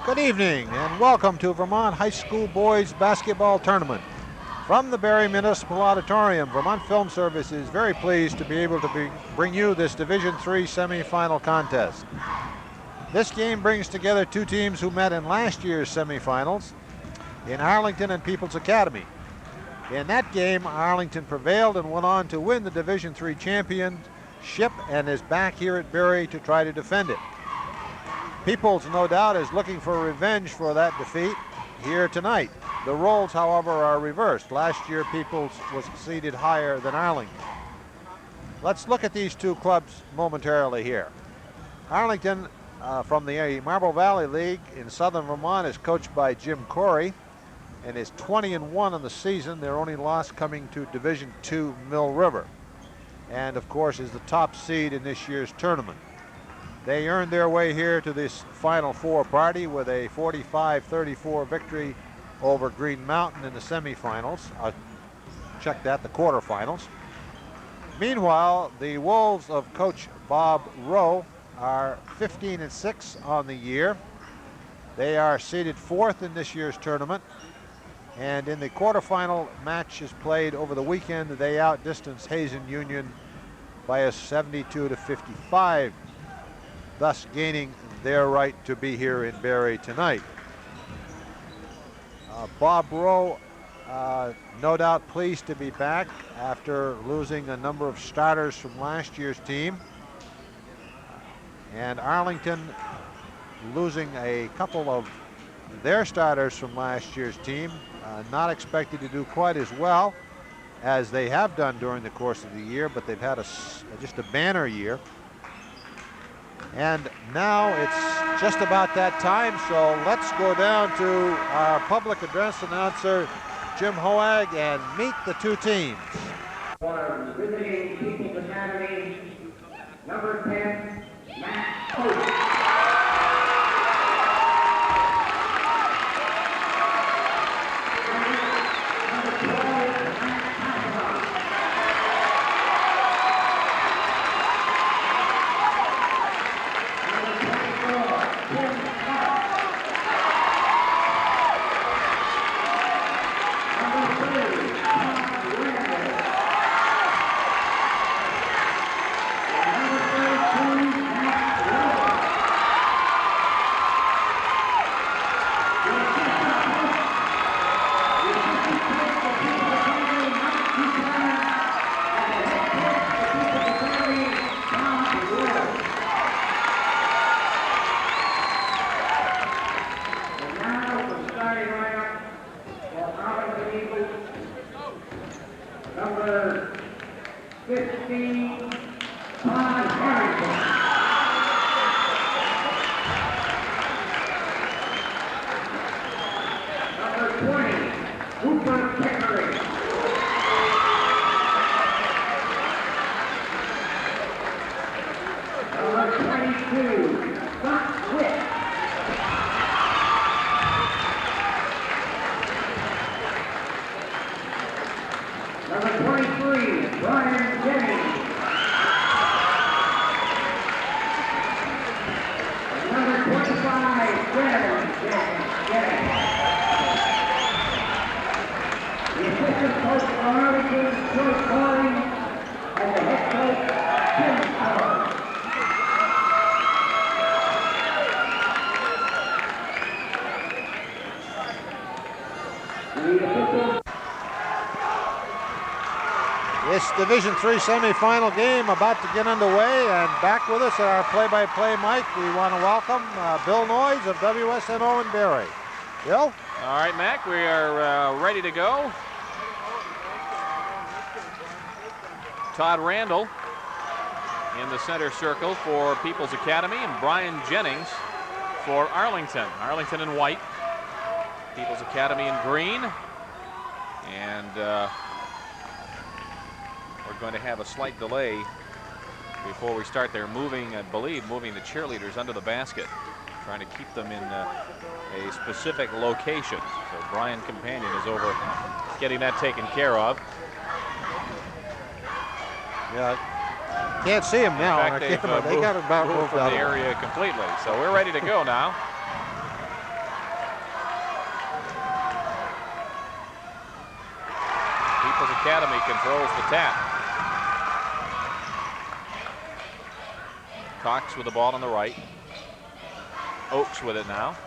Good evening and welcome to Vermont High School Boys Basketball Tournament. From the Barre Municipal Auditorium, Vermont Film Service is very pleased to be able to bring you this Division III semifinal contest. This game brings together two teams who met in last year's semifinals in Arlington and People's Academy. In that game, Arlington prevailed and went on to win the Division III championship and is back here at Barre to try to defend it. Peoples, no doubt, is looking for revenge for that defeat here tonight. The roles, however, are reversed. Last year, Peoples was seeded higher than Arlington. Let's look at these two clubs momentarily here. Arlington, from the Marble Valley League in Southern Vermont, is coached by Jim Corey and is 20-1 in the season. Their only loss coming to Division II Mill River, and of course is the top seed in this year's tournament. They earned their way here to this Final Four party with a 45-34 victory over Green Mountain in the semifinals. Check that, the quarterfinals. Meanwhile, the Wolves of Coach Bob Rowe are 15-6 on the year. They are seeded fourth in this year's tournament. And in the quarterfinal matches played over the weekend, they outdistanced Hazen Union by a 72-55. Thus gaining their right to be here in Barre tonight. Bob Rowe, no doubt pleased to be back after losing a number of starters from last year's team. And Arlington losing a couple of their starters from last year's team, not expected to do quite as well as they have done during the course of the year, but they've had just a banner year. And now it's just about that time, so let's go down to our public address announcer, Jim Hoag, and meet the two teams. For visiting People's Academy, number 10, Matt Coach. Number 15, Todd Harrington. Number 20, Hooper Pickering. Number 22, Scott Witt. Number 23, Brian Jennings. Number 25, Devin Jennings. The assistant coach of Arlington, Joe Corey, and the head coach, Tim Howard. The officials. This Division III semifinal game about to get underway, and back with us at our play-by-play mic, we want to welcome Bill Noyes of WSNO in Barre. Bill? All right, Mac, we are ready to go. Todd Randall in the center circle for People's Academy, and Brian Jennings for Arlington. Arlington in white, People's Academy in green, and we're going to have a slight delay before we start. They're moving, I believe, moving the cheerleaders under the basket, trying to keep them in a specific location. So Brian Companion is over getting that taken care of. Yeah, can't see him now. In fact, they got about moved from the area completely. So we're ready to go now. People's Academy controls the tap. Cox with the ball on the right. Oakes with it now.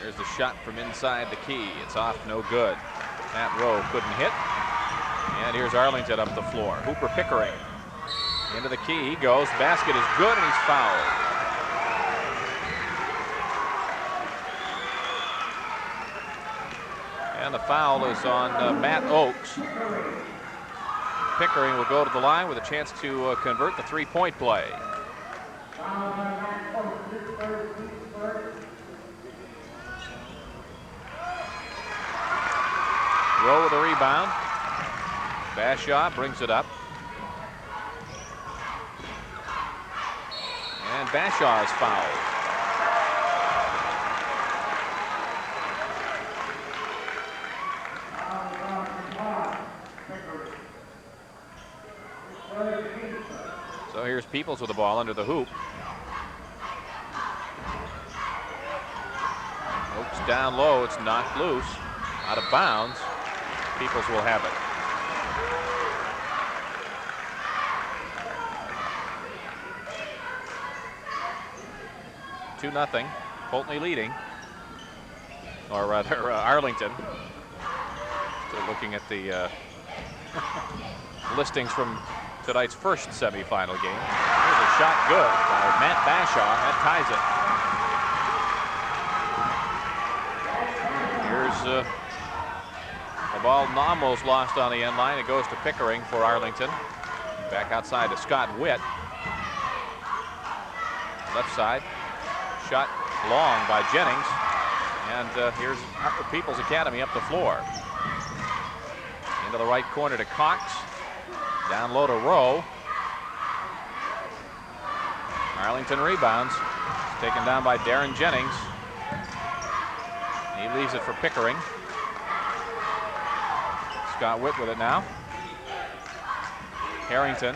Here's the shot from inside the key. It's off, no good. Matt Rowe couldn't hit. And here's Arlington up the floor. Hooper Pickering into the key. He goes. Basket is good, and he's fouled. And the foul is on Matt Oakes. Pickering will go to the line with a chance to convert the three-point play. Rowe with a rebound. Bashaw brings it up. And Bashaw is fouled. So here's Peoples with the ball under the hoop. Oakes down low. It's knocked loose. Out of bounds. Peoples will have it. Two nothing. Pulteney leading. Or rather, Arlington. Still looking at the listings from tonight's first semifinal game. Here's a shot good by Matt Bashaw. That ties it. Here's the ball almost lost on the end line. It goes to Pickering for Arlington. Back outside to Scott Witt. Left side. Shot long by Jennings. And here's People's Academy up the floor. Into the right corner to Cox. Down low to Rowe. Arlington rebounds. It's taken down by Darren Jennings. He leaves it for Pickering. Scott Witt with it now. Harrington.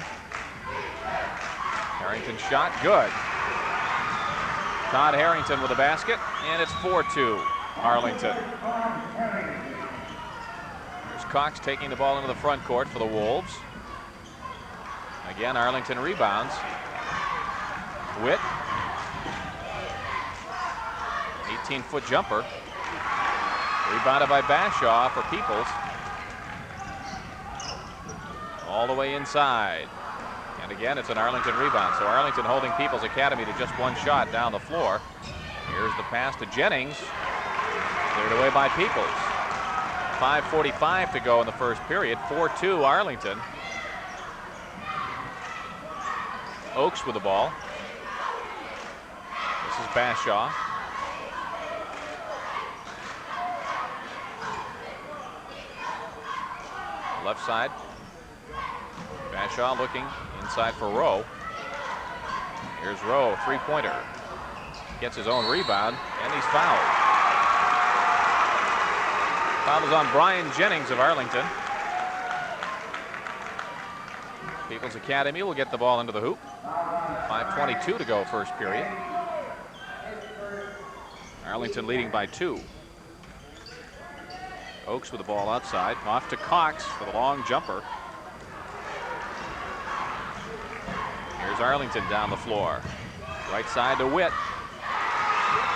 Harrington shot good. Todd Harrington with the basket, and it's 4-2 Arlington. There's Cox taking the ball into the front court for the Wolves. Again, Arlington rebounds. Witt. 18-foot jumper. Rebounded by Bashaw for Peoples. All the way inside. And again, it's an Arlington rebound. So Arlington holding People's Academy to just one shot down the floor. Here's the pass to Jennings. Cleared away by Peoples. 5:45 to go in the first period. 4-2 Arlington. Oakes with the ball. This is Bashaw. Left side. Bashaw looking inside for Rowe. Here's Rowe, three-pointer. Gets his own rebound, and he's fouled. Foul is on Brian Jennings of Arlington. People's Academy will get the ball into the hoop. 5:22 to go first period. Arlington leading by 2. Oakes with the ball outside. Off to Cox for the long jumper. Here's Arlington down the floor. Right side to Witt.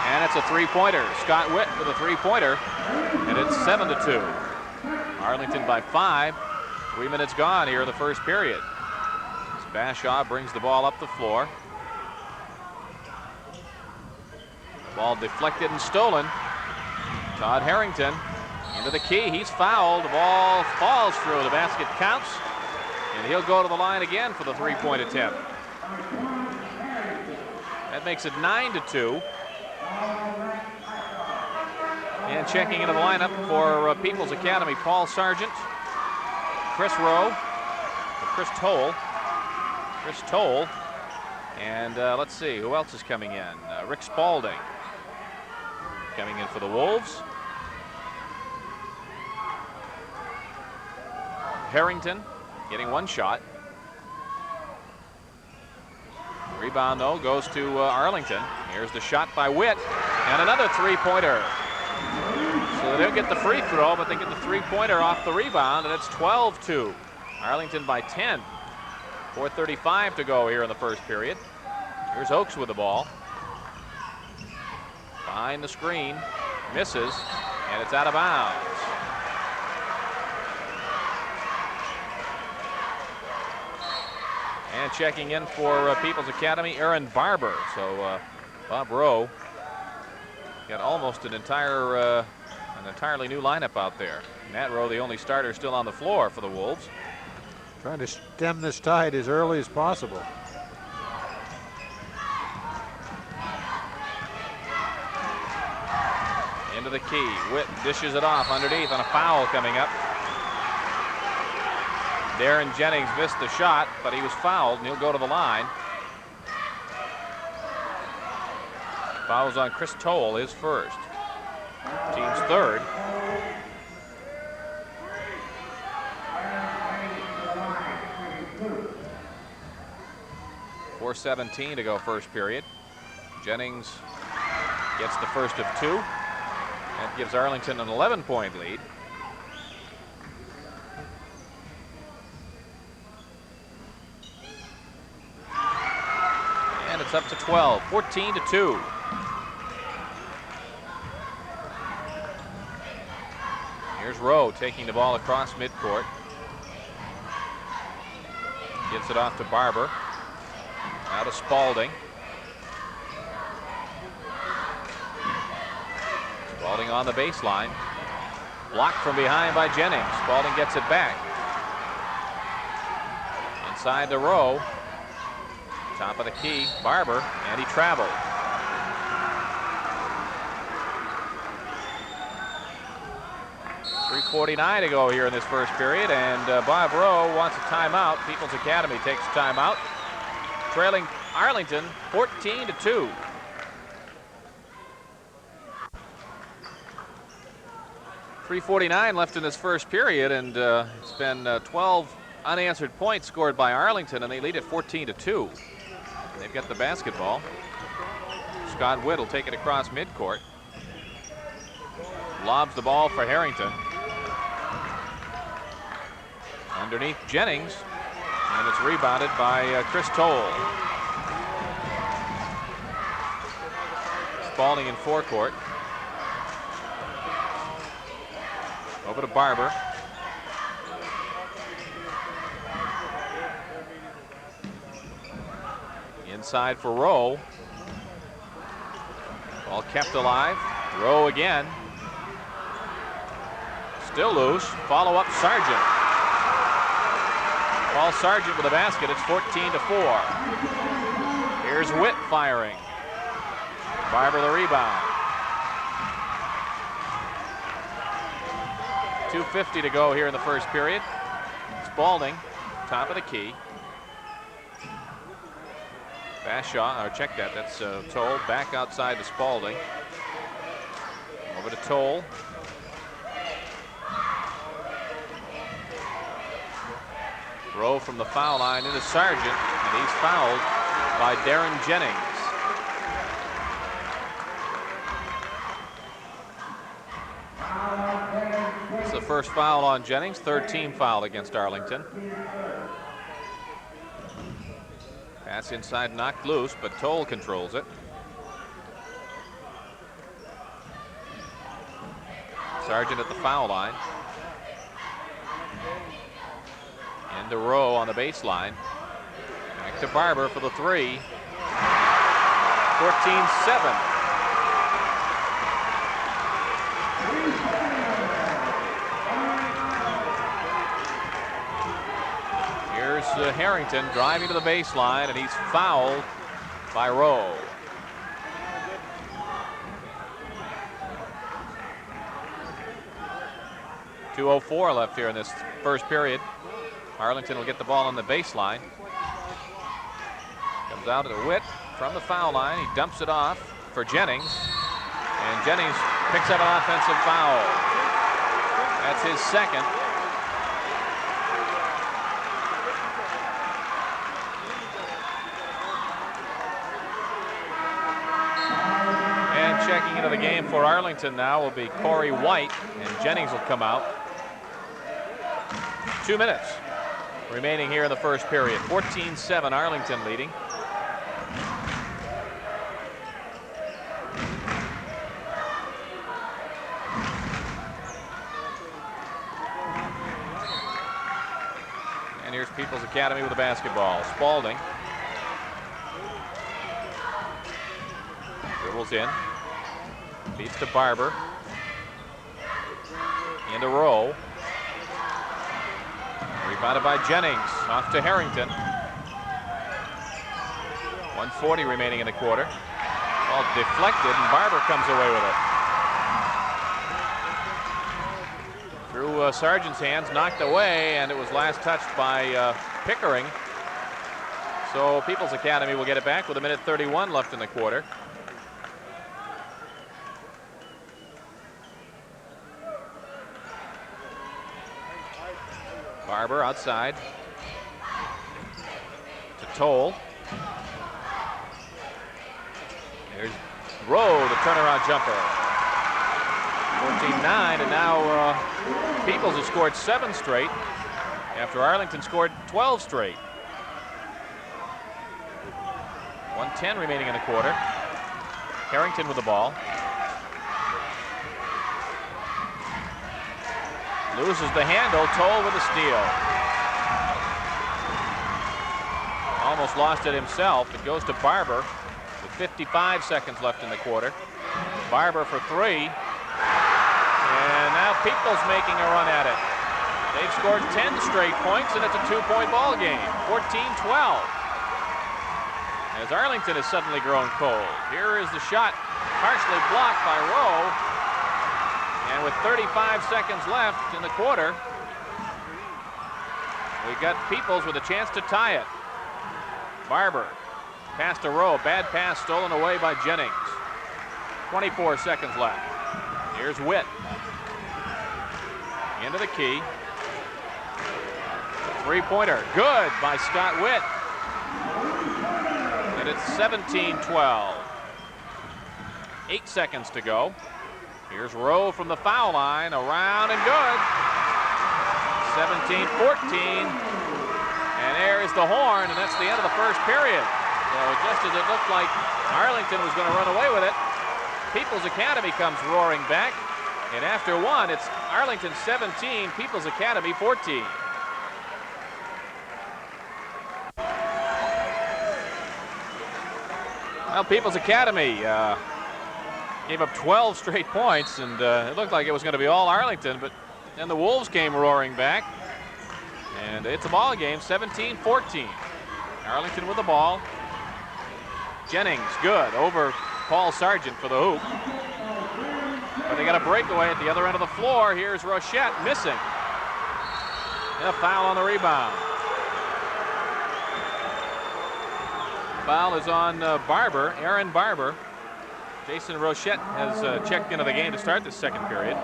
And it's a three-pointer. Scott Witt with a three-pointer. And it's 7-2. Arlington by 5. 3 minutes gone here in the first period. As Bashaw brings the ball up the floor. Ball deflected and stolen. Todd Harrington into the key. He's fouled. The ball falls through. The basket counts. And he'll go to the line again for the three-point attempt. That makes it 9-2. And checking into the lineup for People's Academy, Paul Sargent, Chris Rowe, Chris Toll, and let's see, who else is coming in? Rick Spalding coming in for the Wolves. Harrington getting one shot. Rebound, though, goes to Arlington. Here's the shot by Witt, and another three-pointer. So they don't get the free throw, but they get the three-pointer off the rebound, and it's 12-2. Arlington by 10. 4:35 to go here in the first period. Here's Oakes with the ball. Behind the screen, misses, and it's out of bounds. And checking in for People's Academy, Aaron Barber. So Bob Rowe got almost an entirely new lineup out there. Matt Rowe, the only starter still on the floor for the Wolves. Trying to stem this tide as early as possible. Into the key. Witt dishes it off underneath on a foul coming up. Darren Jennings missed the shot, but he was fouled, and he'll go to the line. Fouls on Chris Toll, his first. Team's third. .417 to go first period. Jennings gets the first of two. That gives Arlington an 11-point lead. And it's up to 12, 14-2. Here's Rowe taking the ball across midcourt. Gives it off to Barber. Now to Spalding. Spalding on the baseline. Blocked from behind by Jennings. Spalding gets it back. Inside to Rowe. Top of the key, Barber, and he traveled. .349 to go here in this first period, and Bob Rowe wants a timeout. People's Academy takes a timeout. Trailing Arlington 14-2. .349 left in this first period, and it's been 12 unanswered points scored by Arlington, and they lead at 14-2. They've got the basketball. Scott Witt will take it across midcourt. Lobs the ball for Harrington. Underneath Jennings, and it's rebounded by Chris Toll. Spalding in forecourt. Over to Barber. Inside for Rowe. Ball kept alive. Rowe again. Still loose. Follow up Sargent. Paul Sargent with a basket. It's 14-4. Here's Witt firing. Barber the rebound. 2:50 to go here in the first period. Spalding, top of the key. Bashaw, or check that, that's Toll, back outside to Spalding. Over to Toll. Rowe from the foul line into Sargent, and he's fouled by Darren Jennings. It's the first foul on Jennings, third team foul against Arlington. Pass inside knocked loose, but Toll controls it. Sargent at the foul line. Into Rowe on the baseline. Back to Barber for the three. 14-7. Here's Harrington driving to the baseline, and he's fouled by Rowe. .204 left here in this first period. Arlington will get the ball on the baseline. Comes out to the Witt from the foul line. He dumps it off for Jennings. And Jennings picks up an offensive foul. That's his second. checking into the game for Arlington now will be Corey White, and Jennings will come out. 2 minutes remaining here in the first period. 14-7, Arlington leading. And here's People's Academy with the basketball. Spalding dribbles in, beats to Barber, into Rowe. Rebounded by Jennings, off to Harrington. 1:40 remaining in the quarter. Ball deflected, and Barber comes away with it. Through Sargent's hands, knocked away, and it was last touched by Pickering. So People's Academy will get it back with 1:31 left in the quarter. Barber outside to Toll. There's Rowe, the turnaround jumper. 14-9, and now Peoples has scored 7 straight after Arlington scored 12 straight. 1:10 remaining in the quarter. Harrington with the ball. Loses the handle, Toll with a steal. Almost lost it himself. It goes to Barber with 55 seconds left in the quarter. Barber for 3. And now Peoples making a run at it. They've scored 10 straight points, and it's a 2-point ball game. 14-12. As Arlington has suddenly grown cold. Here is the shot, partially blocked by Rowe. And with 35 seconds left in the quarter, we got Peoples with a chance to tie it. Barber, pass to Rowe, bad pass stolen away by Jennings. 24 seconds left. Here's Witt. Into the key. 3-pointer, good by Scott Witt. And it's 17-12. 8 seconds to go. Here's Rowe from the foul line, around and good. 17-14. And there is the horn, and that's the end of the first period. So just as it looked like Arlington was going to run away with it, People's Academy comes roaring back. And after one, it's Arlington 17, People's Academy 14. Well, People's Academy gave up 12 straight points, and it looked like it was going to be all Arlington, but then the Wolves came roaring back, and it's a ball game, 17-14. Arlington with the ball. Jennings, good, over Paul Sargent for the hoop. But they got a breakaway at the other end of the floor. Here's Rochette missing. And a foul on the rebound. Foul is on Barber, Aaron Barber. Jason Rochette has checked into the game to start the second period.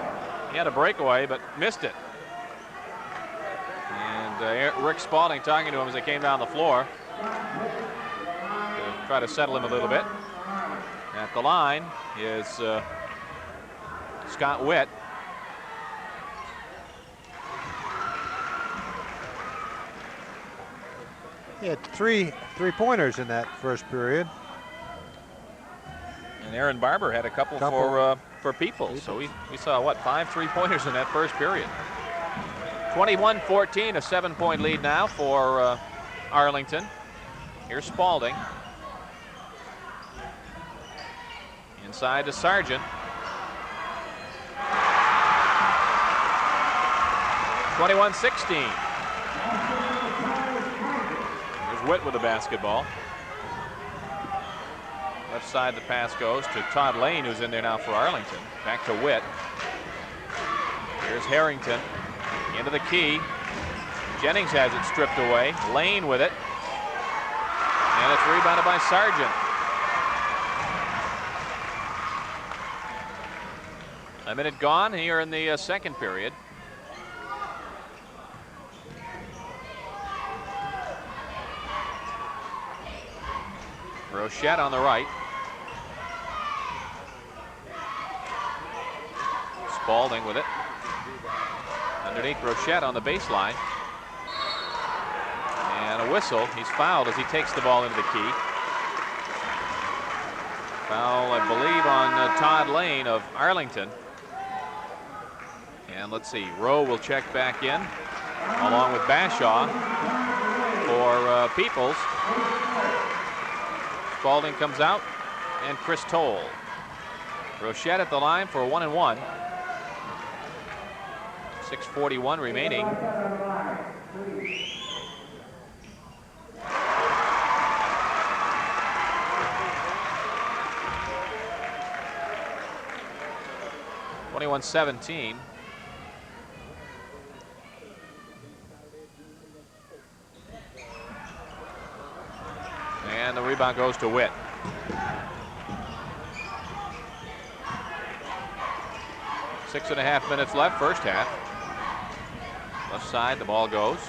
He had a breakaway, but missed it. And Rick Spalding talking to him as they came down the floor to try to settle him a little bit. At the line is Scott Witt. He had three-pointers in that first period. And Aaron Barber had a couple for Peoples. So we saw, what, 5 3-pointers in that first period. 21-14, a 7-point lead now for Arlington. Here's Spalding. Inside to Sargent. 21-16. There's Witt with the basketball. Left side the pass goes to Todd Lane, who's in there now for Arlington. Back to Witt. Here's Harrington into the key. Jennings has it stripped away. Lane with it. And it's rebounded by Sargent. A minute gone here in the second period. Rochette on the right. Spalding with it. Underneath Rochette on the baseline. And a whistle. He's fouled as he takes the ball into the key. Foul, I believe, on Todd Lane of Arlington. And let's see, Rowe will check back in along with Bashaw for Peoples. Spalding comes out, and Chris Toll. Rochette at the line for a 1-and-1. 6:41 remaining. (21-17). And the rebound goes to Witt. Six and a half minutes left, first half. Left side, the ball goes.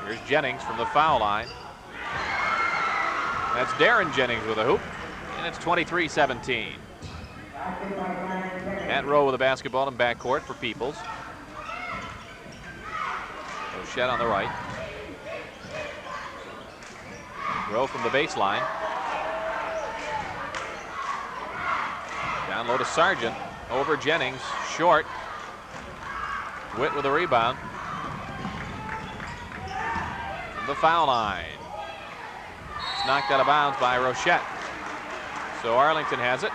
Here's Jennings from the foul line. That's Darren Jennings with a hoop, and it's 23-17. Matt Rowe with the basketball in backcourt for Peoples. Rochette on the right. Rowe from the baseline. Down low to Sargent. Over Jennings. Short. Witt with a rebound. From the foul line. It's knocked out of bounds by Rochette. So Arlington has it.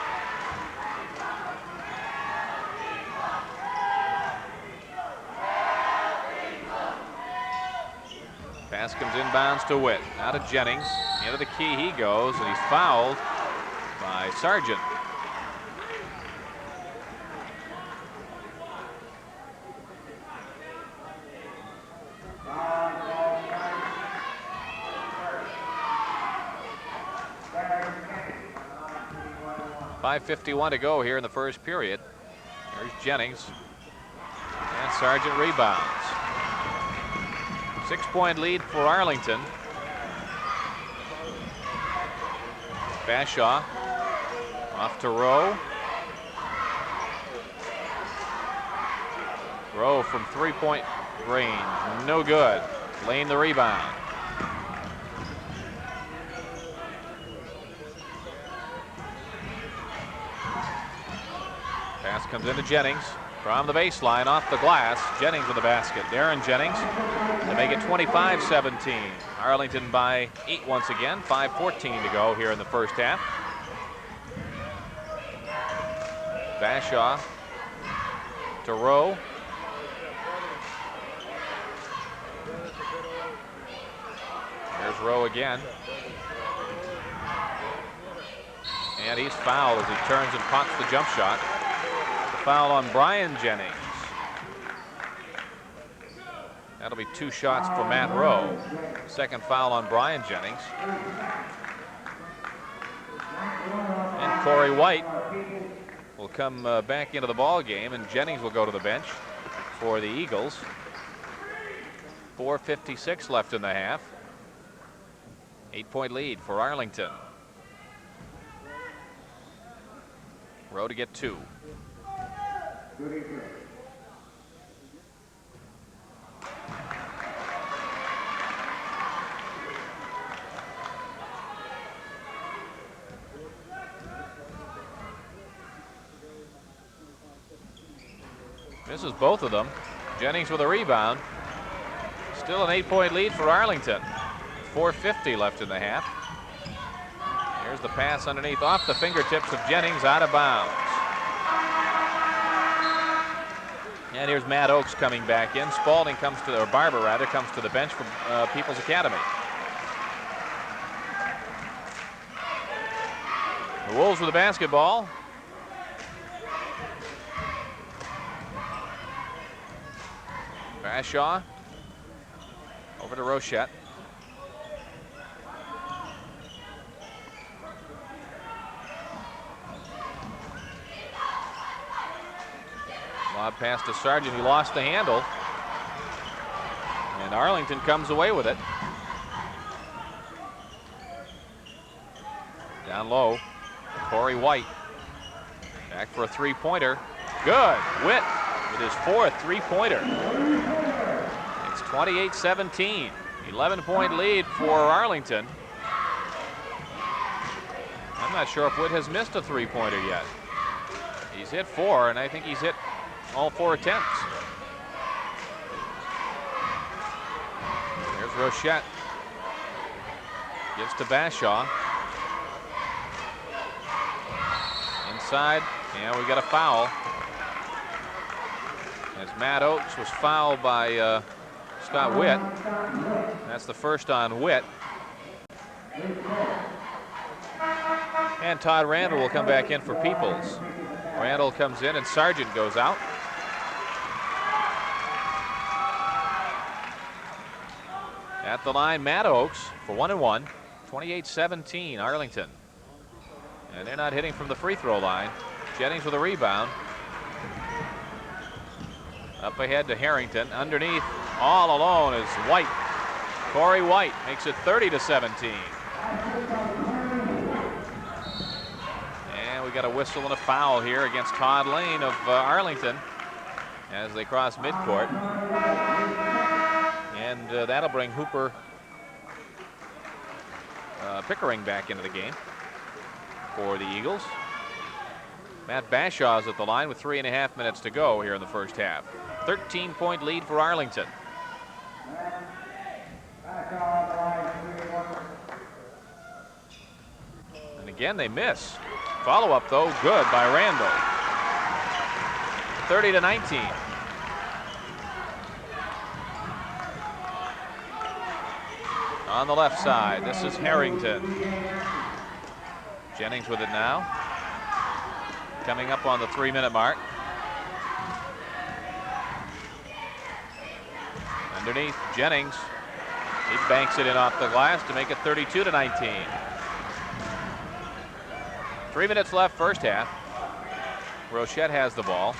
Pass comes inbounds to Witt. Now to Jennings. Into the key he goes, and he's fouled by Sargent. .551 to go here in the first period. Here's Jennings. And Sargent rebounds. 6-point lead for Arlington. Bashaw off to Rowe. Rowe from 3-point range. No good. Lane the rebound. Pass comes into Jennings from the baseline off the glass. Jennings with the basket. Darren Jennings to make it 25-17. Arlington by 8 once again. 5:14 to go here in the first half. Bashaw to Rowe. There's Rowe again. And he's fouled as he turns and pops the jump shot. The foul on Brian Jennings. That'll be 2 shots for Matt Rowe. Second foul on Brian Jennings. And Corey White will come back into the ball game, and Jennings will go to the bench for the Eagles. 4:56 left in the half. 8-point lead for Arlington. Rowe to get 2. Misses both of them. Jennings with a rebound. Still an 8-point lead for Arlington. 4:50 left in the half. Here's the pass underneath off the fingertips of Jennings, out of bounds. And here's Matt Oakes coming back in. Spalding comes to, or Barber rather, comes to the bench from People's Academy. The Wolves with the basketball. Bashaw over to Rochette. Lob pass to Sargent. He lost the handle. And Arlington comes away with it. Down low, Corey White. Back for a three-pointer. Good. Witt with his fourth three-pointer. It's 28-17. 11-point lead for Arlington. I'm not sure if Witt has missed a three-pointer yet. He's hit 4, and I think he's hit all 4 attempts. There's Rochette. Gives to Bashaw. Inside, and we got a foul. As Matt Oakes was fouled by Scott Witt. That's the first on Witt. And Todd Randall will come back in for Peoples. Randall comes in and Sargent goes out. At the line, Matt Oakes for 1 and 1. 28-17 Arlington. And they're not hitting from the free throw line. Jennings with a rebound. Up ahead to Harrington. Underneath, all alone is White. Corey White makes it 30-17. And we got a whistle and a foul here against Todd Lane of Arlington as they cross midcourt. And that'll bring Hooper Pickering back into the game for the Eagles. Matt Bashaw's at the line with 3.5 minutes to go here in the first half. 13-point lead for Arlington. And again, they miss. Follow-up, though, good by Randall. 30-19. On the left side, this is Harrington. Jennings with it now. Coming up on the 3-minute mark. Underneath, Jennings. He banks it in off the glass to make it 32-19. 3 minutes left, first half. Rochette has the ball.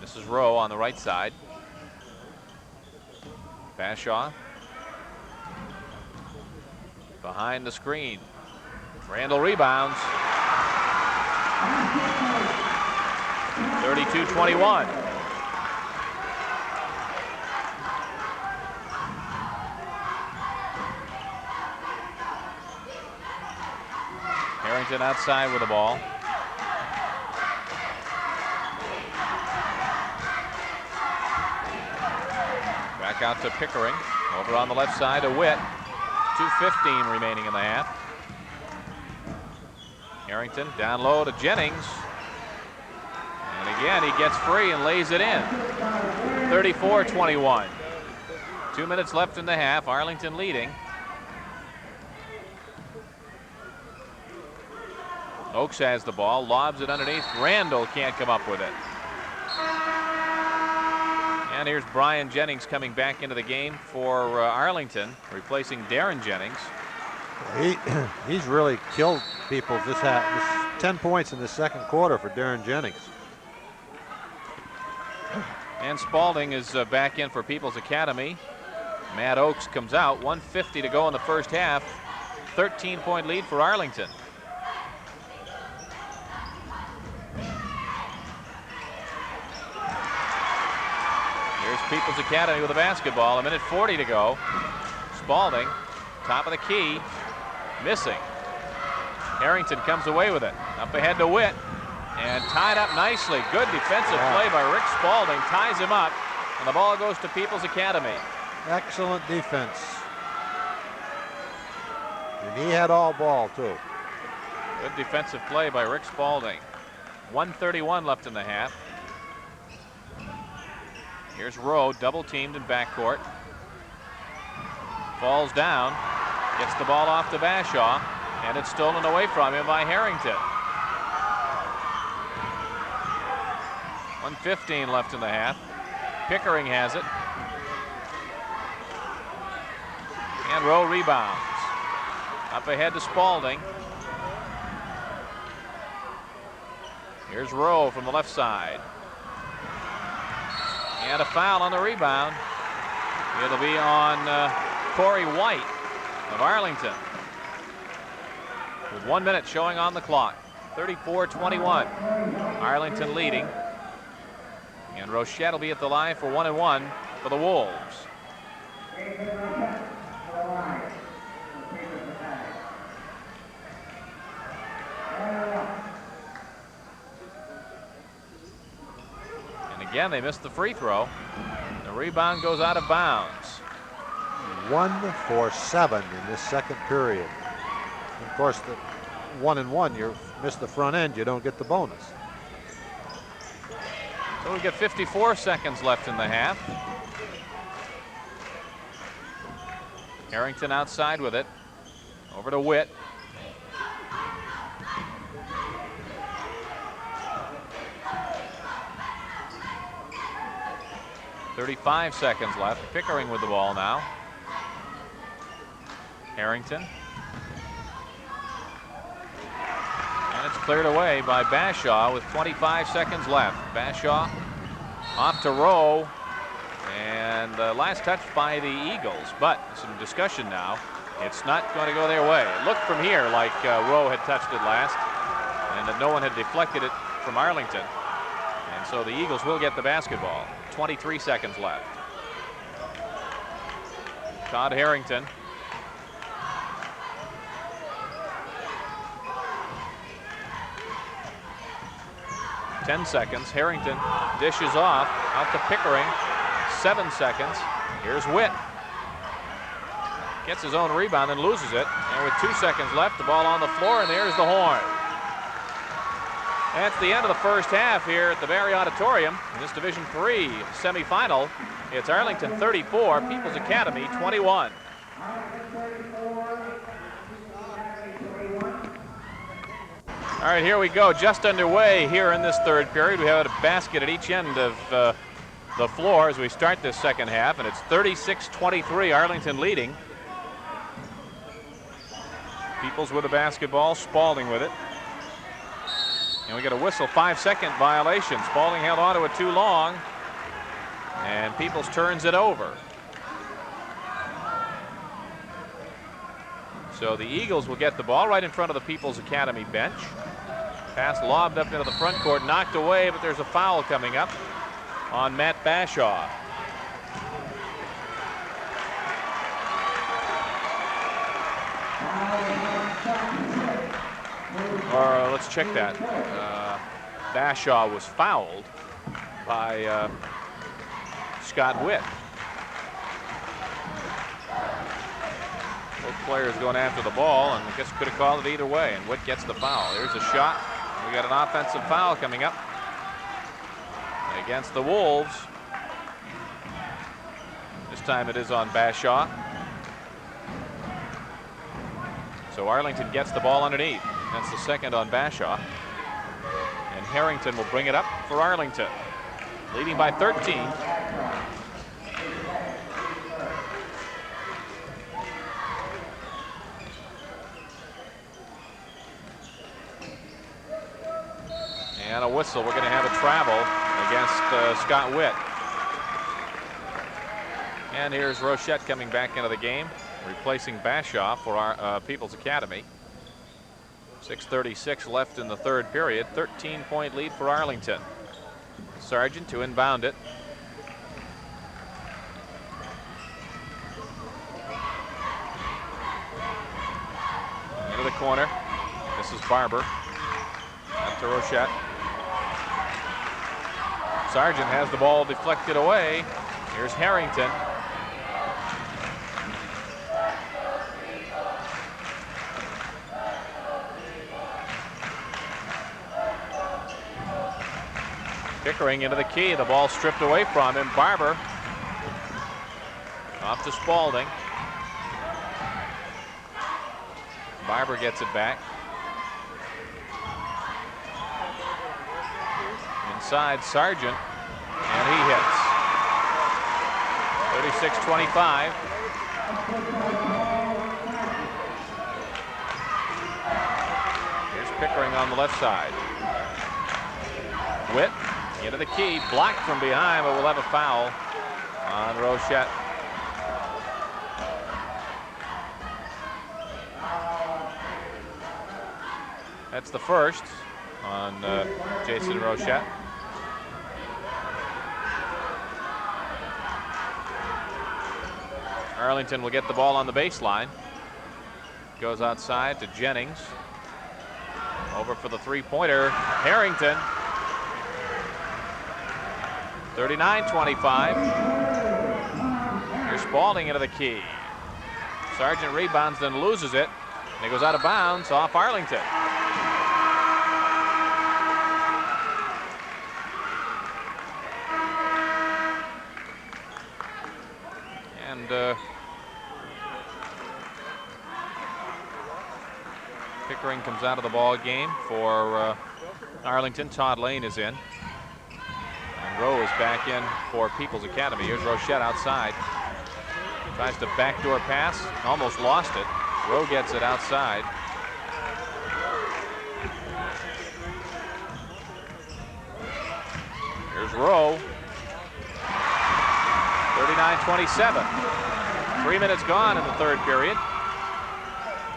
This is Rowe on the right side. Bashaw behind the screen. Randall rebounds. 32-21. Harrington outside with the ball. Back out to Pickering. Over on the left side to Witt. 2:15 remaining in the half. Harrington down low to Jennings. And again, he gets free and lays it in. 34-21. 2 minutes left in the half. Arlington leading. Oakes has the ball, lobs it underneath. Randall can't come up with it. And here's Brian Jennings coming back into the game for Arlington, replacing Darren Jennings. He's really killed people this half. 10 points in the second quarter for Darren Jennings. And Spalding is back in for People's Academy. Matt Oakes comes out. 1:50 to go in the first half. 13-point lead for Arlington. Here's People's Academy with a basketball. 1:40 to go. Spalding, top of the key, missing. Harrington comes away with it. Up ahead to Witt. And tied up nicely. Good defensive play by Rick Spalding. Ties him up. And the ball goes to People's Academy. Excellent defense. And he had all ball, too. Good defensive play by Rick Spalding. 1:31 left in the half. Here's Rowe, double teamed in backcourt. Falls down. Gets the ball off to Bashaw. And it's stolen away from him by Harrington. 1:15 left in the half. Pickering has it. And Rowe rebounds. Up ahead to Spalding. Here's Rowe from the left side. And a foul on the rebound. It'll be on Corey White of Arlington. with 1 minute showing on the clock. 34-21. Arlington leading. And Rochette will be at the line for 1-1 for the Wolves. And again, they missed the free throw. The rebound goes out of bounds. 1 for 7 in this second period. Of course, the 1-1, you miss the front end, you don't get the bonus. So we get 54 seconds left in the half. Harrington outside with it. Over to Witt. .35 seconds left. Pickering with the ball now. Harrington. And it's cleared away by Bashaw with 25 seconds left. Bashaw off to Rowe. And last touch by the Eagles. But some discussion now. It's not going to go their way. It looked from here like Rowe had touched it last. And that no one had deflected it from Arlington. And so the Eagles will get the basketball. 23 seconds left. Todd Harrington. Ten seconds. Harrington dishes off out to Pickering. 7 seconds. Here's Witt. Gets his own rebound and loses it. And with 2 seconds left, the ball on the floor, and there's the horn. That's the end of the first half here at the Barry Auditorium in this Division III semifinal. It's Arlington 34, People's Academy 21. All right, here we go. Just underway here in this third period. We have a basket at each end of the floor as we start this second half, and it's 36-23, Arlington leading. Peoples with the basketball, Spalding with it. And we get a whistle, 5-second violation. Spalding held onto it too long, and Peoples turns it over. So the Eagles will get the ball right in front of the People's Academy bench. Pass lobbed up into the front court, knocked away, but there's a foul coming up on Matt Bashaw. Or let's check that. Bashaw was fouled by Scott Witt. Both players going after the ball, and I guess could have called it either way, and Witt gets the foul. Here's a shot. We got an offensive foul coming up against the Wolves. This time it is on Bashaw. So Arlington gets the ball underneath. That's the second on Bashaw. And Harrington will bring it up for Arlington, leading by 13. And a whistle. We're going to have a travel against Scott Witt. And here's Rochette coming back into the game, replacing Bashaw for our People's Academy. 6:36 left in the third period. 13-point lead for Arlington. Sargent to inbound it. Into the corner. This is Barber. Up to Rochette. Sargent has the ball deflected away. Here's Harrington. Pickering into the key. The ball stripped away from him. Barber off to Spalding. Barber gets it back. Inside Sargent, and he hits. 36-25. Here's Pickering on the left side. Witt into the key, blocked from behind, but we'll have a foul on Rochette. That's the first on Jason Rochette. Arlington will get the ball on the baseline. Goes outside to Jennings. Over for the three-pointer, Harrington. 39-25. Here's Spalding into the key. Sargent rebounds, then loses it. And it goes out of bounds off Arlington. And Pickering comes out of the ball game for Arlington. Todd Lane is in. And Rowe is back in for People's Academy. Here's Rochette outside. Tries to backdoor pass, almost lost it. Rowe gets it outside. Here's Rowe. 39-27. 3 minutes gone in the third period.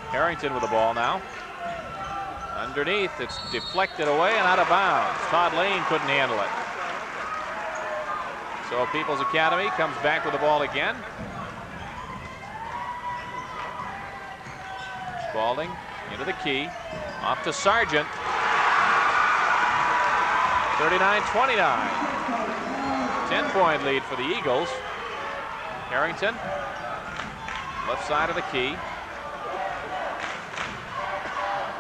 Harrington with the ball now. Underneath, it's deflected away and out of bounds. Todd Lane couldn't handle it. So People's Academy comes back with the ball again. Spalding into the key. Off to Sargent. 39-29. 10-point lead for the Eagles. Harrington, left side of the key.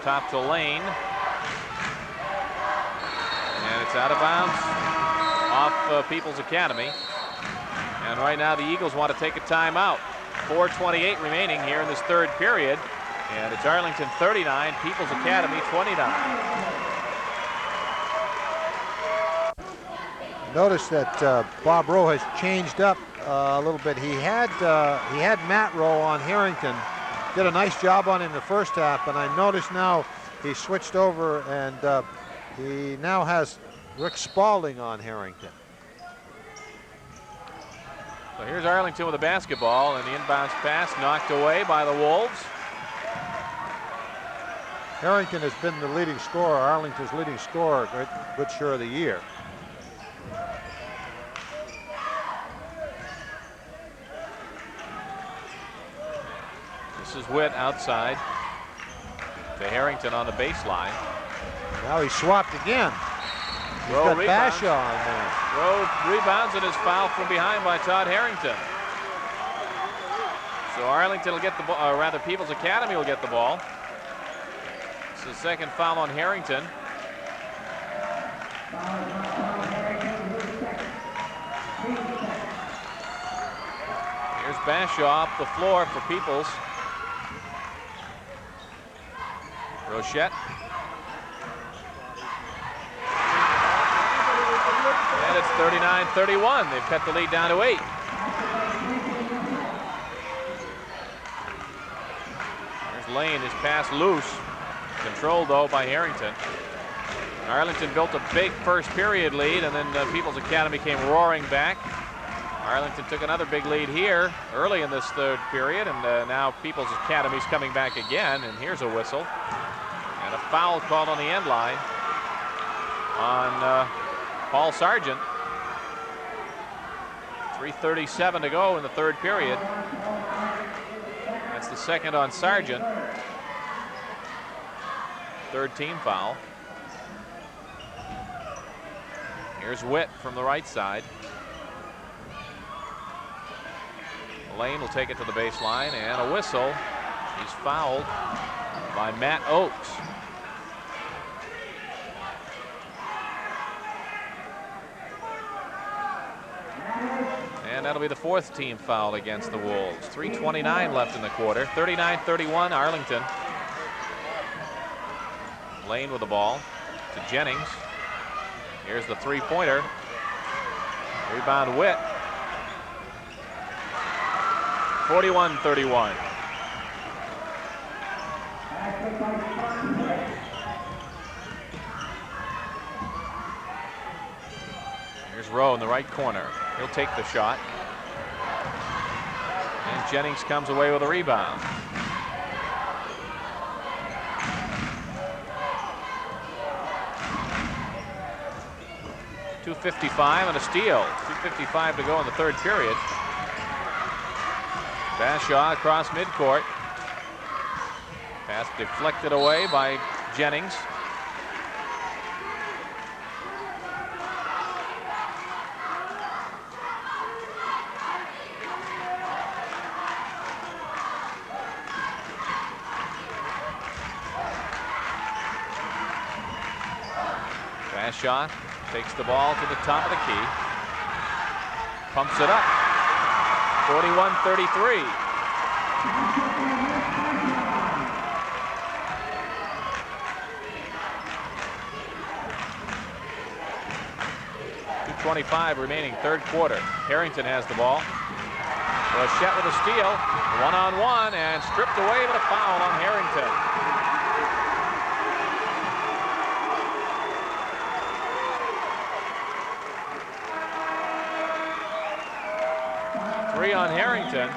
Top to Lane. And it's out of bounds off People's Academy. And right now the Eagles want to take a timeout. 4:28 remaining here in this third period. And it's Arlington 39, People's Academy 29. Notice that Bob Rowe has changed up a little bit. He had Matt Rowe on Harrington. Did a nice job on him in the first half, and I notice now he switched over and he now has Rick Spalding on Harrington. So here's Arlington with a basketball, and the inbounds pass knocked away by the Wolves. Harrington has been the leading scorer, Arlington's leading scorer, a good share of the year. This is Witt outside to Harrington on the baseline. Now he swapped again. He's got Bashaw on there. Rowe rebounds and is fouled from behind by Todd Harrington. So Arlington will get the ball, or rather People's Academy will get the ball. It's the second foul on Harrington. Here's Bashaw off the floor for Peoples. Rochette. And it's 39-31. They've cut the lead down to 8. There's Lane, his pass loose. Controlled though by Harrington. Arlington built a big first period lead, and then People's Academy came roaring back. Arlington took another big lead here early in this third period, and now People's Academy's coming back again, and here's a whistle. And a foul called on the end line on Paul Sargent. 3:37 to go in the third period. That's the second on Sargent. Third team foul. Here's Witt from the right side. Lane will take it to the baseline, and a whistle. He's fouled by Matt Oakes. And that'll be the fourth team foul against the Wolves. 3:29 left in the quarter. 39-31 Arlington. Lane with the ball to Jennings. Here's the three-pointer. Rebound Witt. 41-31. Here's Rowe in the right corner. He'll take the shot. And Jennings comes away with a rebound. 2:55 and a steal. 2:55 to go in the third period. Bashaw across midcourt. Pass deflected away by Jennings. Bashaw takes the ball to the top of the key. Pumps it up. 41-33. .225 remaining, third quarter. Harrington has the ball. Rochette with a steal. One-on-one and stripped away with a foul on Harrington. Three on Harrington.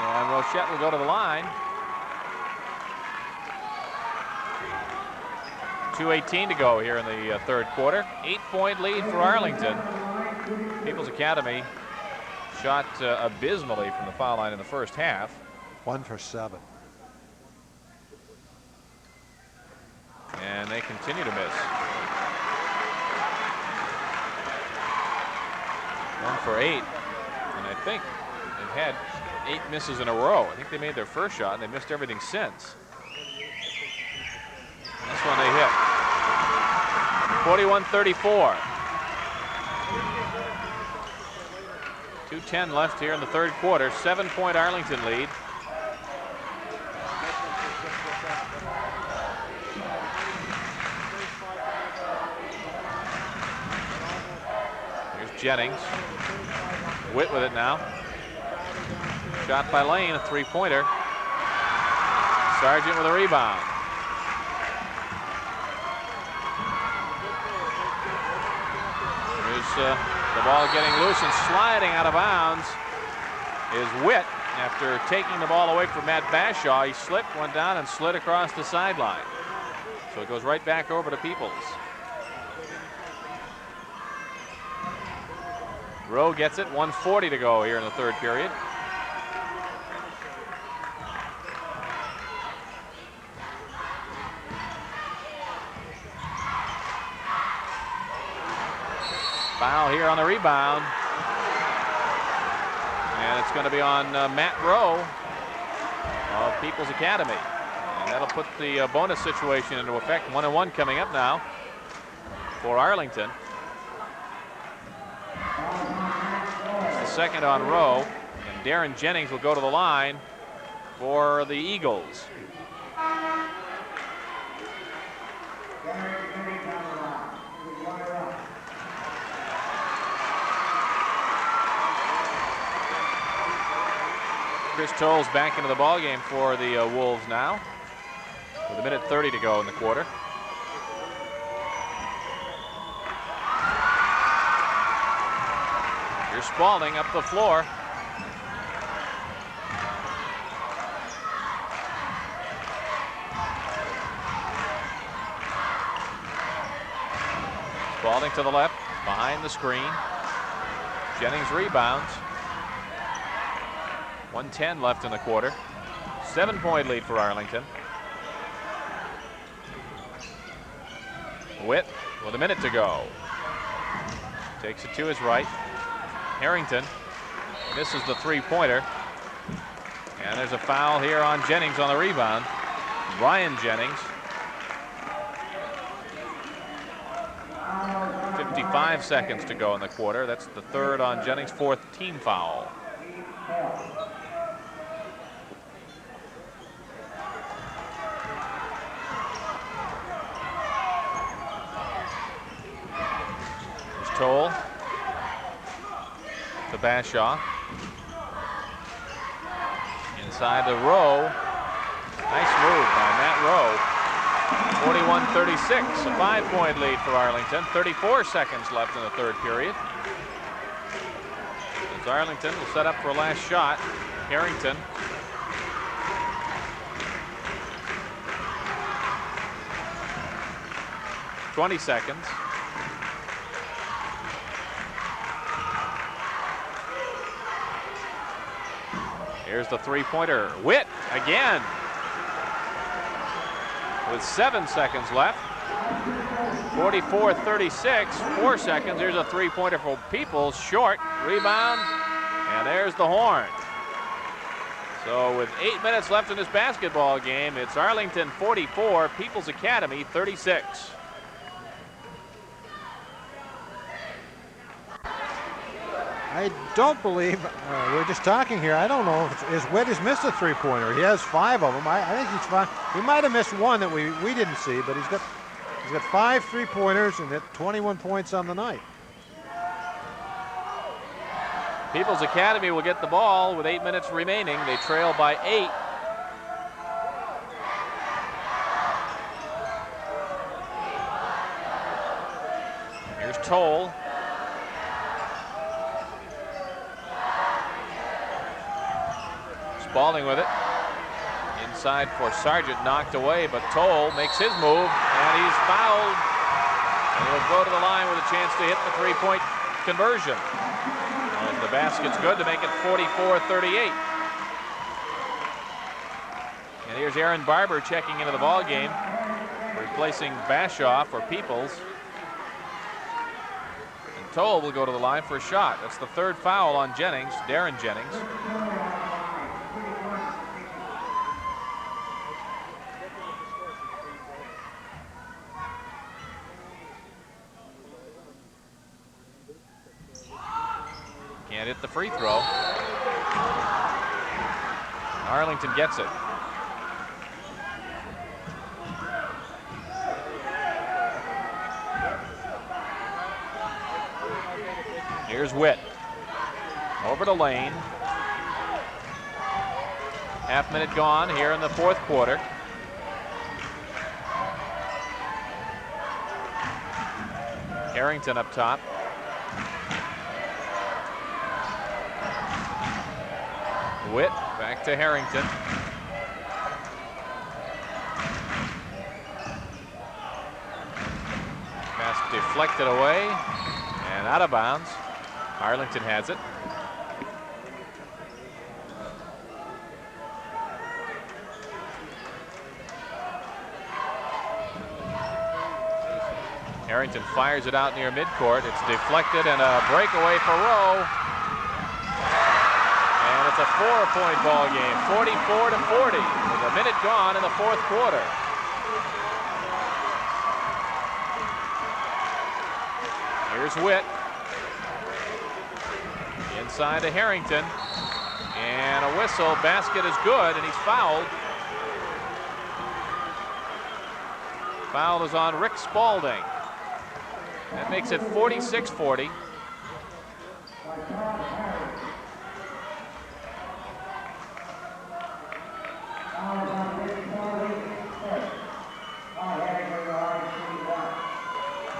And Rochette will go to the line. 2:18 to go here in the third quarter. 8-point lead for Arlington. People's Academy shot abysmally from the foul line in the first half. 1 for 7. And they continue to miss. 1 for 8. And I think they've had 8 misses in a row. I think they made their first shot and they missed everything since. This one they hit. 41-34. 2:10 left here in the third quarter. 7-point Arlington lead. Here's Jennings. Witt with it now. Shot by Lane, a three-pointer. Sargent with a rebound. The ball getting loose and sliding out of bounds is Witt. After taking the ball away from Matt Bashaw, he slipped, went down, and slid across the sideline. So it goes right back over to Peoples. Rowe gets it. 1:40 to go here in the third period. Foul here on the rebound. And it's going to be on Matt Rowe of People's Academy. And that'll put the bonus situation into effect. 1-1 coming up now for Arlington. It's the second on Rowe. And Darren Jennings will go to the line for the Eagles. Chris Tolles back into the ballgame for the Wolves now, with 1:30 to go in the quarter. Here's Spalding up the floor. Spalding to the left, behind the screen. Jennings rebounds. 1:10 left in the quarter. 7-point lead for Arlington. Witt with 1 minute to go. Takes it to his right. Harrington misses the three-pointer. And there's a foul here on Jennings on the rebound. Ryan Jennings. 55 seconds to go in the quarter. That's the third on Jennings' fourth team foul. Toll to Bashaw. Inside the Rowe. Nice move by Matt Rowe. 41-36, a 5-point lead for Arlington. 34 seconds left in the third period. As Arlington will set up for a last shot. Harrington. 20 seconds. Here's the three-pointer. Witt again. With 7 seconds left. 44-36, 4 seconds. Here's a three-pointer for Peoples, short, rebound, and there's the horn. So with 8 minutes left in this basketball game, it's Arlington 44, Peoples Academy 36. I don't believe, we're just talking here, I don't know if Witt has missed a three-pointer. He has 5 of them. I think he's fine. He might have missed one that we didn't see, but he's got 5 three-pointers and hit 21 points on the night. Peoples Academy will get the ball with 8 minutes remaining. They trail by 8. Here's Toll. Spalding with it. Inside for Sargent, knocked away, but Toll makes his move, and he's fouled. And he'll go to the line with a chance to hit the three-point conversion. And the basket's good to make it 44-38. And here's Aaron Barber checking into the ball game, replacing Bashoff for Peoples. And Toll will go to the line for a shot. That's the 3rd foul on Jennings, Darren Jennings. Can't hit the free throw. Arlington gets it. Here's Witt. Over to Lane. Half minute gone here in the 4th quarter. Harrington up top. Witt back to Harrington. Pass deflected away and out of bounds. Arlington has it. Harrington fires it out near midcourt. It's deflected and a breakaway for Rowe. It's a 4-point ball game, 44-40, with a minute gone in the 4th quarter. Here's Witt. Inside to Harrington. And a whistle. Basket is good, and he's fouled. Foul is on Rick Spalding. That makes it 46-40.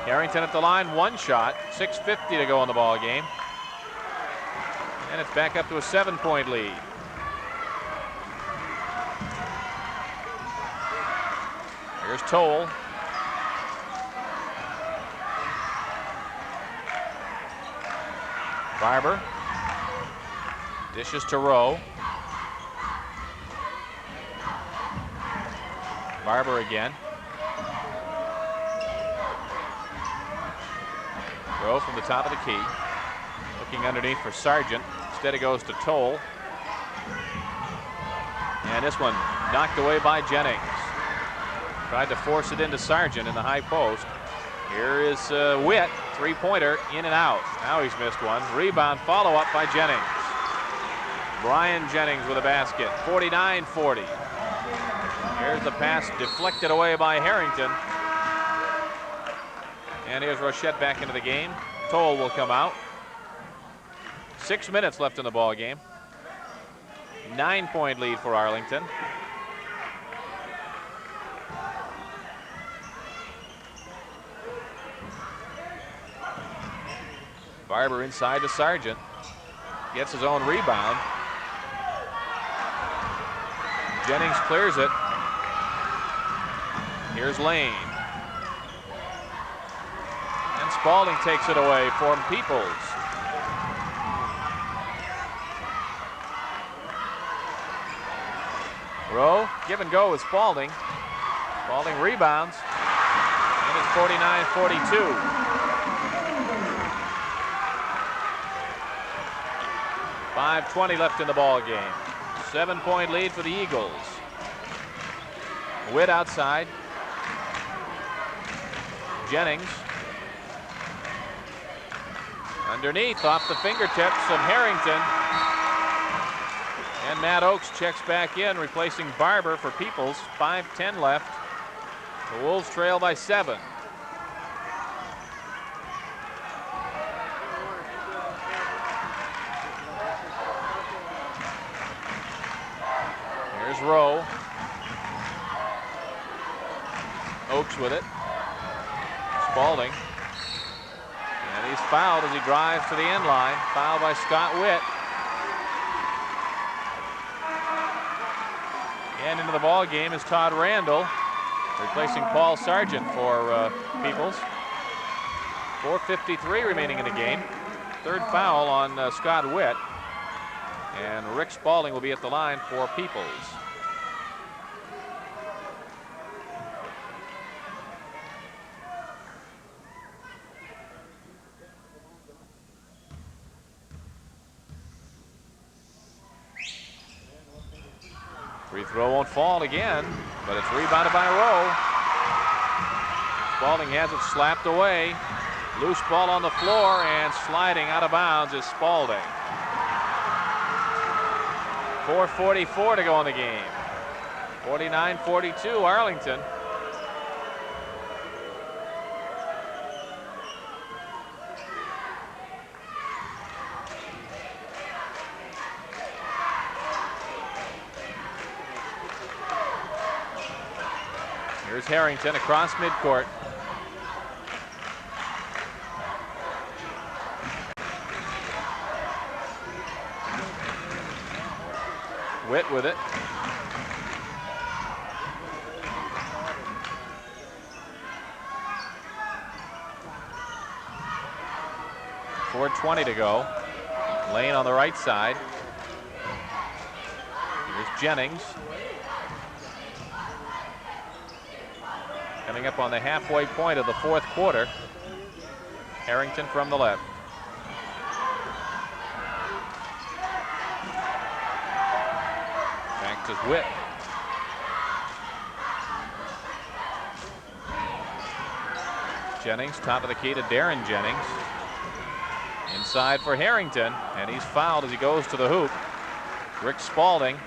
Harrington at the line, 1 shot, 6:50 to go in the ball game. And it's back up to a 7-point lead. Here's Toll. Barber. Dishes to Rowe. Barber again. Rowe from the top of the key. Looking underneath for Sargent. Instead it goes to Toll. And this one knocked away by Jennings. Tried to force it into Sargent in the high post. Here is Witt, 3-pointer, in and out. Now he's missed one. Rebound follow-up by Jennings. Brian Jennings with a basket, 49-40. Here's the pass deflected away by Harrington. And here's Rochette back into the game. Toll will come out. 6 minutes left in the ball game. 9-point lead for Arlington. Barber inside to Sargent. Gets his own rebound. Jennings clears it. Here's Lane. Spalding takes it away for Peoples. Rowe, give and go with Spalding. Spalding rebounds. And it's 49-42. .520 left in the ball game. 7-point lead for the Eagles. Witt outside. Jennings. Underneath, off the fingertips of Harrington. And Matt Oakes checks back in, replacing Barber for Peoples. 5:10 left. The Wolves trail by 7. Here's Rowe. Oakes with it. Spalding. And he's fouled as he drives to the end line. Foul by Scott Witt. And into the ball game is Todd Randall, replacing Paul Sargent for Peoples. 4:53 remaining in the game. Third foul on Scott Witt. And Rick Spalding will be at the line for Peoples. Free throw won't fall again, but it's rebounded by Rowe. Spalding has it slapped away. Loose ball on the floor, and sliding out of bounds is Spalding. 4:44 to go in the game. 49-42 Arlington. Here's Harrington across midcourt. Witt with it. .420 to go. Lane on the right side. Here's Jennings. Coming up on the halfway point of the fourth quarter. Harrington from the left. Back to Witt. Jennings, top of the key to Darren Jennings. Inside for Harrington, and he's fouled as he goes to the hoop. Rick Spalding.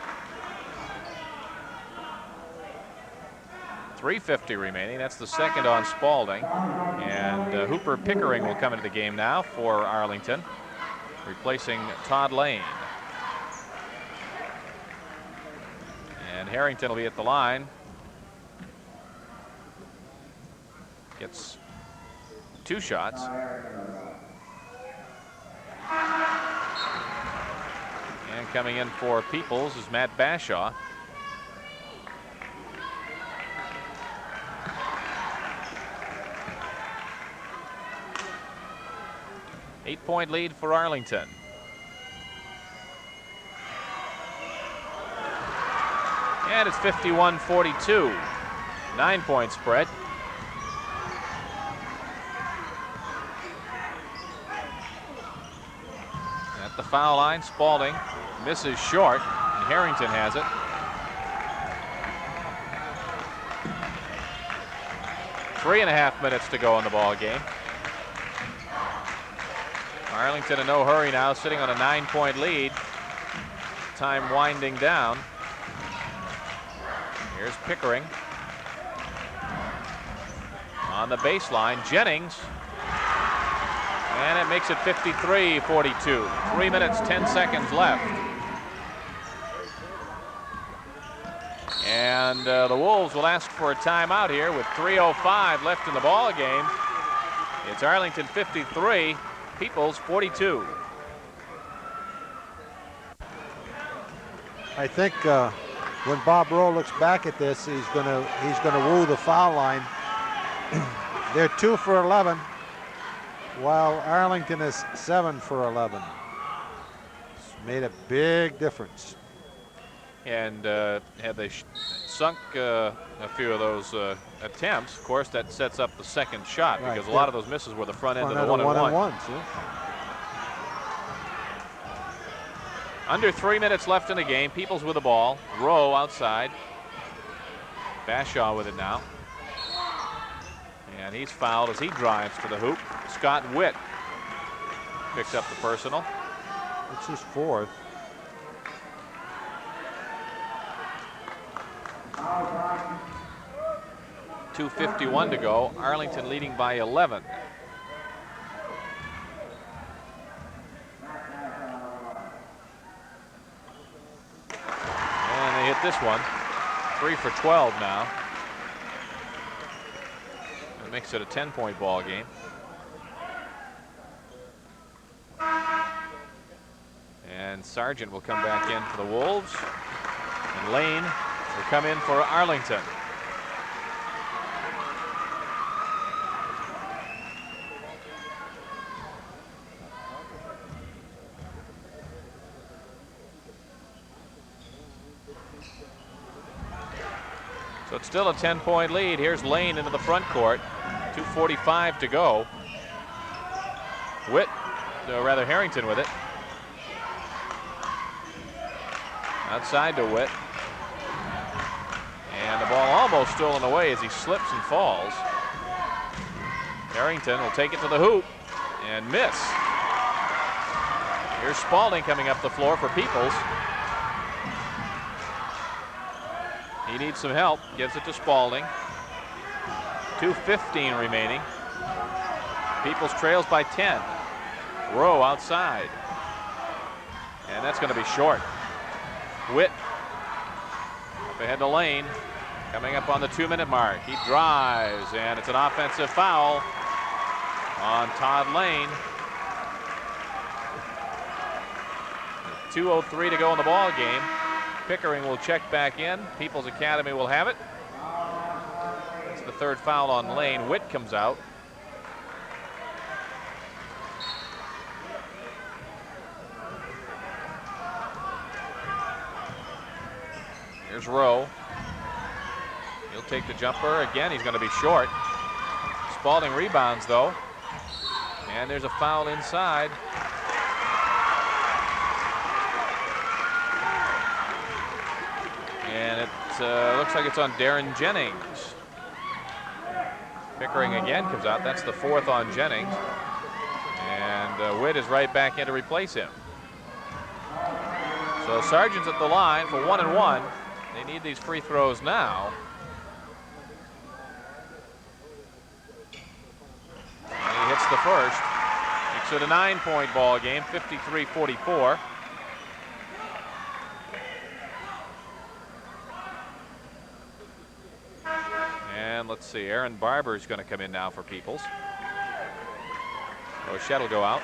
3:50 remaining. That's the second on Spalding. And Hooper Pickering will come into the game now for Arlington, replacing Todd Lane. And Harrington will be at the line. Gets 2 shots. And coming in for Peoples is Matt Bashaw. Eight-point lead for Arlington. And it's 51-42. 9-point spread. At the foul line, Spalding misses short, and Harrington has it. Three and a half minutes to go in the ball game. Arlington in no hurry now, sitting on a 9-point lead. Time winding down. Here's Pickering. On the baseline, Jennings. And it makes it 53-42. 3 minutes, 10 seconds left. And the Wolves will ask for a timeout here with 3:05 left in the ball game. It's Arlington 53. Peoples 42. I think when Bob Rowe looks back at this, he's gonna woo the foul line. They're 2 for 11. while Arlington is 7 for 11. It's made a big difference. And had they sunk a few of those attempts, of course, that sets up the second shot, Right, because a lot of those misses were the front end of the one and one. one. Yeah. Under 3 minutes left in the game. Peoples with the ball. Rowe outside. Bashaw with it now. And he's fouled as he drives to the hoop. Scott Witt picks up the personal. It's his 4th. .251 to go. Arlington leading by 11. And they hit this one. 3 for 12 now. It makes it a 10-point ball game. And Sargent will come back in for the Wolves. And Lane will come in for Arlington. So it's still a 10-point lead. Here's Lane into the front court. 2:45 to go. Harrington with it. Outside to Witt. And the ball almost stolen away as he slips and falls. Harrington will take it to the hoop and miss. Here's Spalding coming up the floor for Peoples. He needs some help, gives it to Spalding. 2:15 remaining. Peoples trails by 10. Rowe outside. And that's going to be short. Witt up ahead to Lane. Coming up on the 2-minute mark. He drives, and it's an offensive foul on Todd Lane. 2:03 to go in the ball game. Pickering will check back in. People's Academy will have it. It's the 3rd foul on Lane. Witt comes out. Here's Rowe. He'll take the jumper. Again, he's going to be short. Spalding rebounds, though. And there's a foul inside. And it looks like it's on Darren Jennings. Pickering again comes out. That's the 4th on Jennings. And Witt is right back in to replace him. So Sargent's at the line for 1 and 1. They need these free throws now. And he hits the first. Makes it a 9-point ball game, 53-44. And let's see, Aaron Barber is going to come in now for Peoples. Rochette will go out.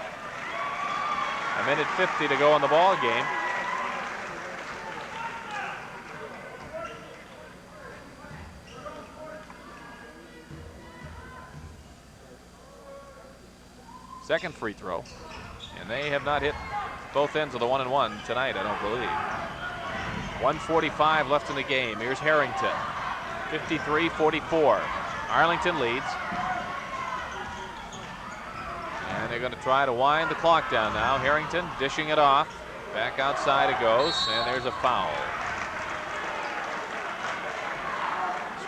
1:50 to go in the ball game. Second free throw. And they have not hit both ends of the 1 and 1 tonight, I don't believe. 1:45 left in the game. Here's Harrington. 53-44. Arlington leads. And they're going to try to wind the clock down now. Harrington dishing it off. Back outside it goes, and there's a foul.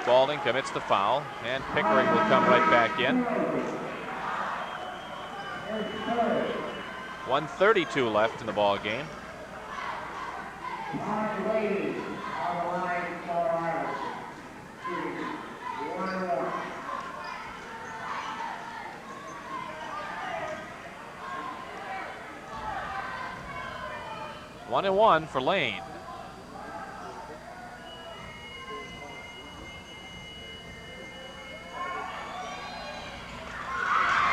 Spalding commits the foul, and Pickering will come right back in. 1:32 left in the ball game. One and one for Lane.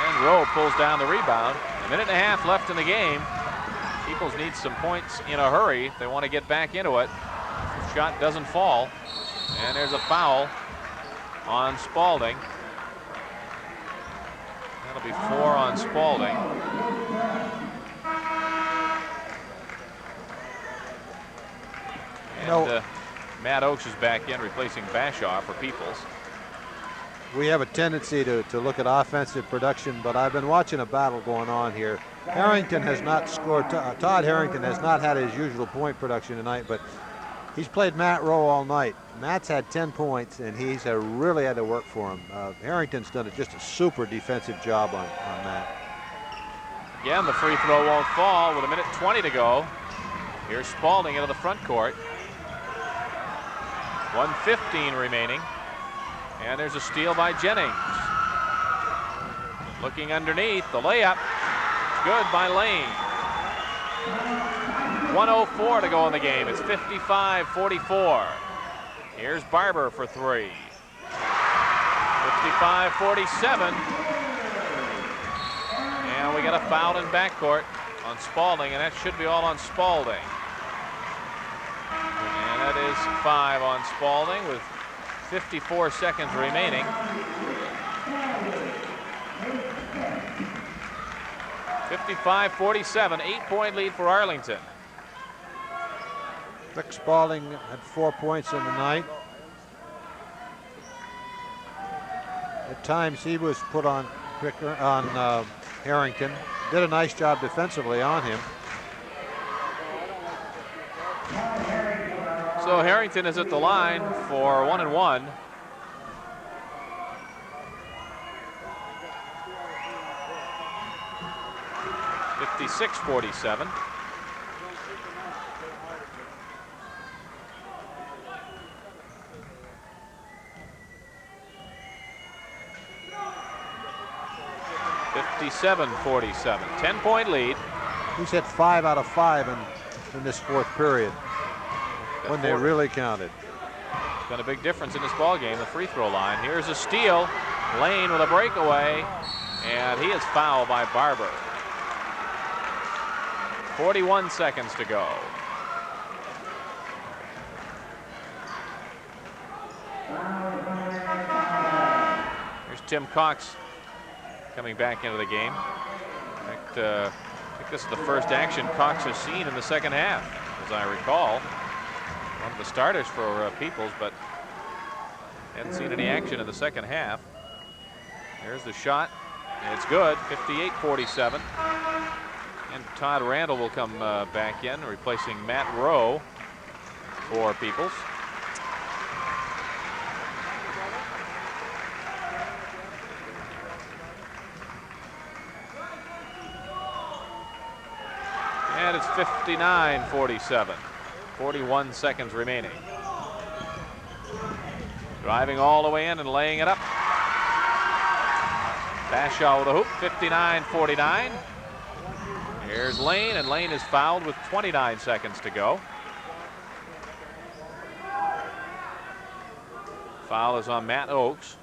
And Rowe pulls down the rebound. 1.5 minutes left in the game. Peoples need some points in a hurry if they want to get back into it. The shot doesn't fall. And there's a foul on Spalding. That'll be 4 on Spalding. And Matt Oakes is back in, replacing Bashaw for Peoples. We have a tendency to look at offensive production, but I've been watching a battle going on here. Harrington has not scored. Todd Harrington has not had his usual point production tonight, but he's played Matt Rowe all night. Matt's had 10 points, and he's really had to work for him. Harrington's done just a super defensive job on Matt. Again, the free throw won't fall with 1:20 to go. Here's Spalding into the front court. 1:15 remaining. And there's a steal by Jennings. Looking underneath, the layup. Good by Lane. 1:04 to go in the game. It's 55-44. Here's Barber for 3. 55-47. And we got a foul in backcourt on Spalding, and that should be all on Spalding. And that is 5 on Spalding with 54 seconds remaining. 55-47, 8-point lead for Arlington. Rick Spalding had 4 points in the night. At times he was put on Harrington. Did a nice job defensively on him. So Harrington is at the line for 1 and 1. (56-47). (57-47). 10-point lead. He's hit 5 out of 5 in this fourth period. When they really counted. It's been a big difference in this ball game, the free throw line. Here's a steal. Lane with a breakaway, and he is fouled by Barber. 41 seconds to go. Here's Tim Cox coming back into the game. In fact, I think this is the first action Cox has seen in the second half, as I recall. One of the starters for Peoples, but hadn't seen any action in the second half. There's the shot, and it's good. 58-47. And Todd Randall will come back in, replacing Matt Rowe for Peoples. And it's 59-47. 41 seconds remaining. Driving all the way in and laying it up. Bashaw with a hoop, 59-49. Here's Lane, and Lane is fouled with 29 seconds to go. Foul is on Matt Oakes.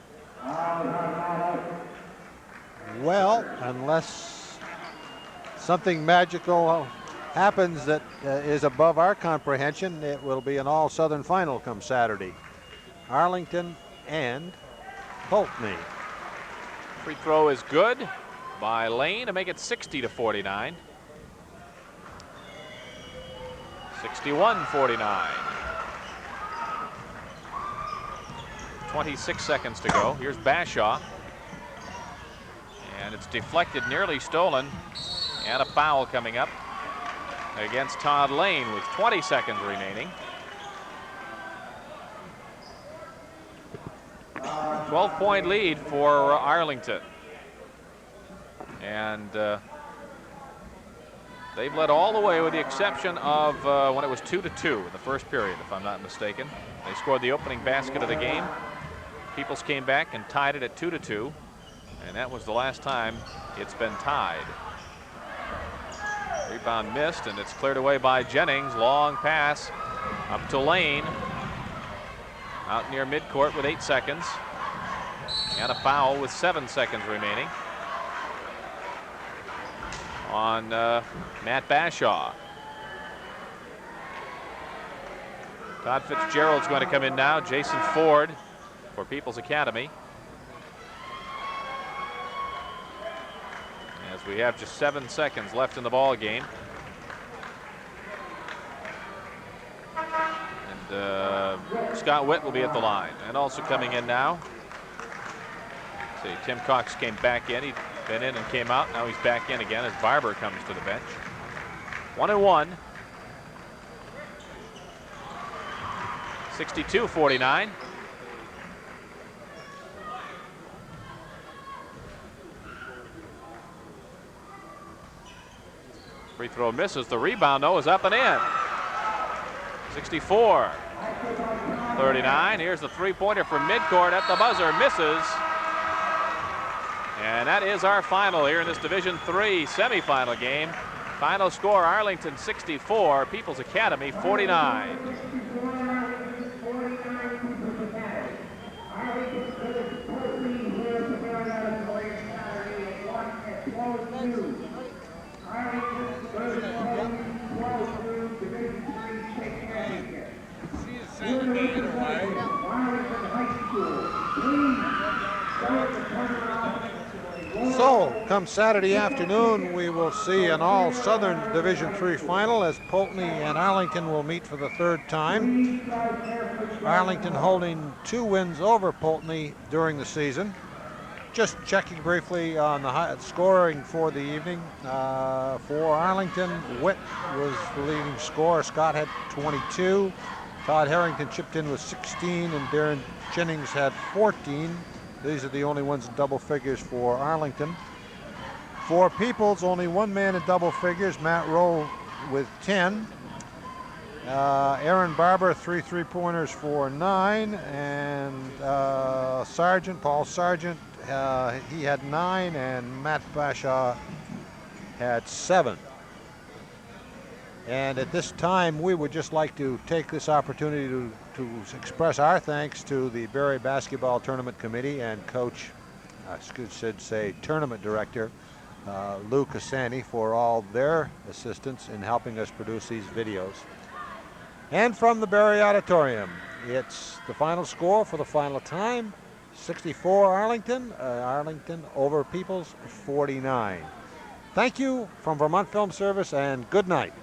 Well, unless something magical happens that is above our comprehension, it will be an all-Southern final come Saturday. Arlington and Pulteney. Free throw is good by Lane to make it 60-49. 61-49. 26 seconds to go. Here's Bashaw. And it's deflected, nearly stolen. And a foul coming up against Todd Lane with 20 seconds remaining. 12-point lead for Arlington. And they've led all the way with the exception of when it was 2-2 in the first period, if I'm not mistaken. They scored the opening basket of the game. Peoples came back and tied it at 2-2. And that was the last time it's been tied. Rebound missed, and it's cleared away by Jennings. Long pass up to Lane. Out near midcourt with 8 seconds. And a foul with 7 seconds remaining on Matt Bashaw. Todd Fitzgerald's going to come in now. Jason Ford for People's Academy. as we have just 7 seconds left in the ball game. And Scott Witt will be at the line. And also coming in now. See, Tim Cox came back in. He'd been in and came out. Now he's back in again as Barber comes to the bench. 1-1. 62-49. Free throw misses. The rebound, though, is up and in. 64-39. Here's the three-pointer from midcourt at the buzzer. Misses. And that is our final here in this Division III semifinal game. Final score, Arlington 64, People's Academy 49. So, come Saturday afternoon, we will see an all-Southern Division III final as Pulteney and Arlington will meet for the third time. Arlington holding 2 wins over Pulteney during the season. Just checking briefly on the scoring for the evening. For Arlington, Witt was the leading scorer. Scott had 22. Todd Harrington chipped in with 16, and Darren Jennings had 14. These are the only ones in double figures for Arlington. For Peoples, only one man in double figures, Matt Rowe with 10. Aaron Barber, 3 3-pointers for 9. And Paul Sargent, he had 9, and Matt Bashaw had 7. And at this time, we would just like to take this opportunity to express our thanks to the Barrie Basketball Tournament Committee and Coach, I should say, Tournament Director, Lou Cassani, for all their assistance in helping us produce these videos. And from the Barrie Auditorium, it's the final score for the final time, 64 Arlington, Arlington over Peoples 49. Thank you from Vermont Film Service, and good night.